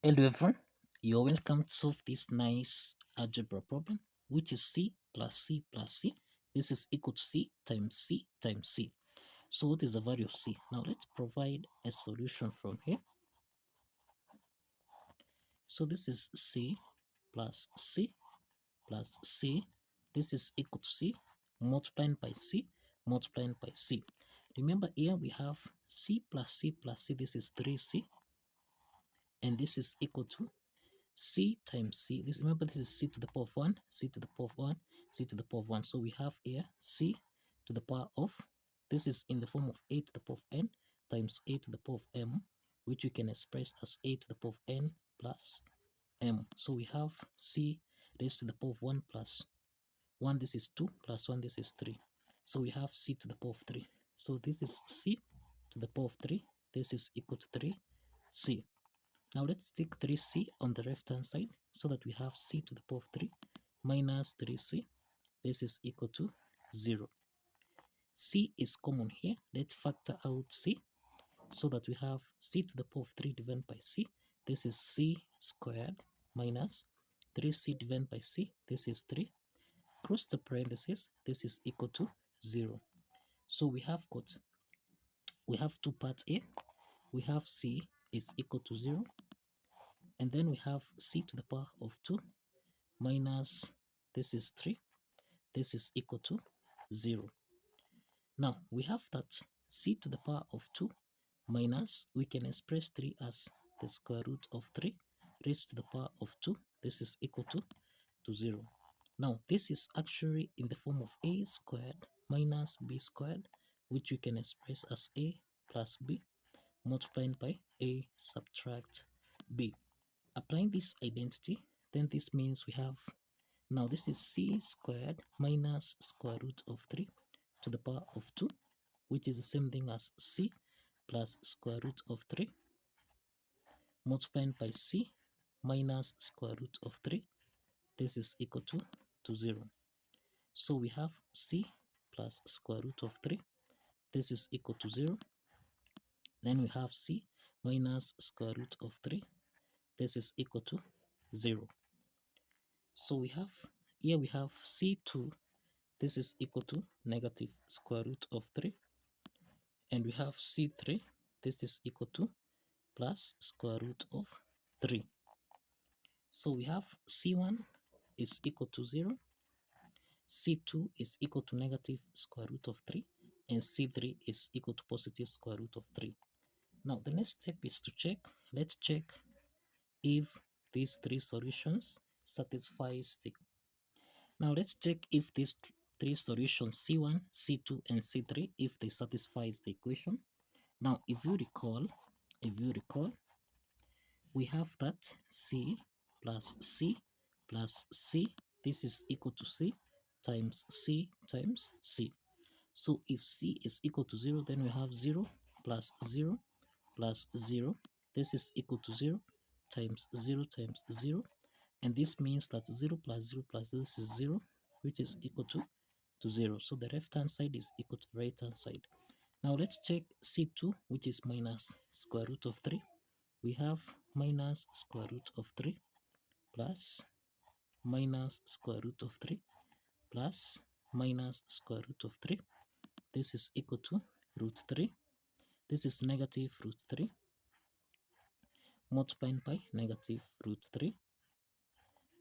Hello everyone, you're welcome to solve this nice algebra problem, which is c plus c plus c. This is equal to c times c times c. So what is the value of c? Now let's provide a solution from here. So this is c plus c plus c. This is equal to c multiplying by c multiplying by c. Remember here we have c plus c plus c. This is 3c, and this is equal to c times c. This, remember, this is c to the power of 1, c to the power of 1, c to the power of 1. So we have here c to the power of, this is in the form of a to the power of n times a to the power of m, which we can express as a to the power of n plus m. So we have c raised to the power of 1 plus 1, this is 2, plus 1, this is 3. So we have c to the power of 3. So this is c to the power of 3. This is equal to 3c. Now let's take 3c on the left hand side so that we have c to the power of 3 minus 3c. This is equal to 0. C is common here. Let's factor out c so that we have c to the power of 3 divided by c. This is c squared minus 3c divided by c. This is 3. Cross the parentheses. This is equal to 0. So we have two parts here. We have c is equal to 0. And then we have c to the power of 2 minus, this is 3. This is equal to 0. Now, we have that c to the power of 2 minus, we can express 3 as the square root of 3 raised to the power of 2. This is equal to 0. Now, this is actually in the form of a squared minus b squared, which we can express as a plus b multiplied by a subtract b. Applying this identity, then this means we have, now this is c squared minus square root of 3 to the power of 2, which is the same thing as c plus square root of 3 multiplied by c minus square root of 3. This is equal to 0. So we have c plus square root of 3. This is equal to 0. Then we have c minus square root of 3. This is equal to 0. So we have, here we have c2, this is equal to negative square root of 3. And we have c3, this is equal to plus square root of 3. So we have c1 is equal to 0, c2 is equal to negative square root of 3, and c3 is equal to positive square root of 3. Now the next step is to check. Let's check if these three solutions satisfies the. Now let's check if these three solutions c1, c2, and c3, if they satisfies the equation. Now if you recall, we have that c plus c plus c, this is equal to c times c times c. So if c is equal to 0, then we have 0 plus 0 plus 0. This is equal to 0 times 0 times 0. And this means that 0 plus 0 plus this is 0, which is equal to 0. So the left hand side is equal to the right hand side. Now let's check c2, which is minus square root of 3. We have minus square root of 3 plus minus square root of 3 plus minus square root of 3. This is equal to root 3. This is negative root 3 multiplied by negative root 3,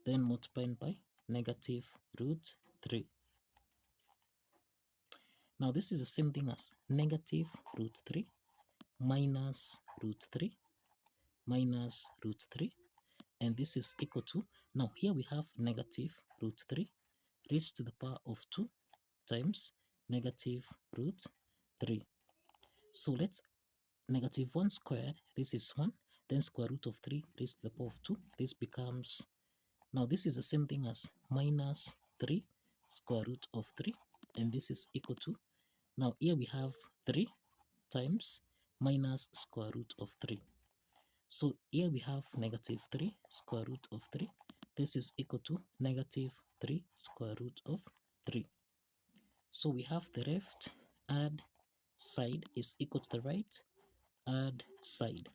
then multiplied by negative root 3. Now this is the same thing as negative root 3 minus root 3 minus root 3, and this is equal to, now here we have negative root 3 raised to the power of 2 times negative root 3. So let's, negative 1 squared, this is 1, then square root of 3 raised to the power of 2. This becomes, now this is the same thing as minus 3 square root of 3, and this is equal to, now here we have 3 times minus square root of 3. So here we have negative 3 square root of 3. This is equal to negative 3 square root of 3. So we have the left add side is equal to the right add side.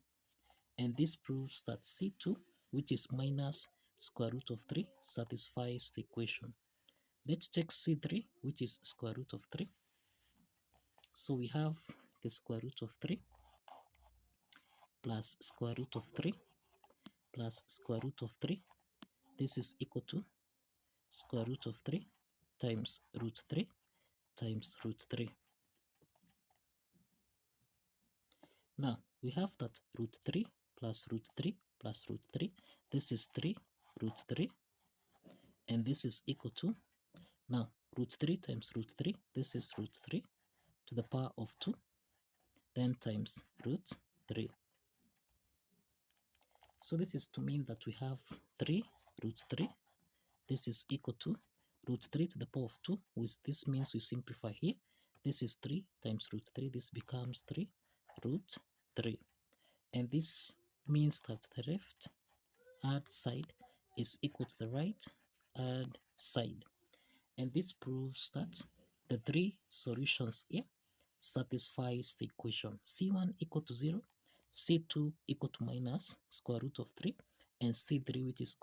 And this proves that C2, which is minus square root of 3, satisfies the equation. Let's check C3, which is square root of 3. So we have the square root of 3 plus square root of 3 plus square root of 3. This is equal to square root of 3 times root 3 times root 3. Now we have that root 3 plus root 3 plus root 3. This is 3 root 3, and this is equal to, now root 3 times root 3, this is root 3 to the power of 2, then times root 3. So this is to mean that we have 3 root 3. This is equal to root 3 to the power of 2, which this means we simplify here. This is 3 times root 3. This becomes 3 root 3. And this means that the left hand side is equal to the right hand side. And this proves that the three solutions here satisfies the equation C1 equal to 0, C2 equal to minus square root of 3, and C3 which is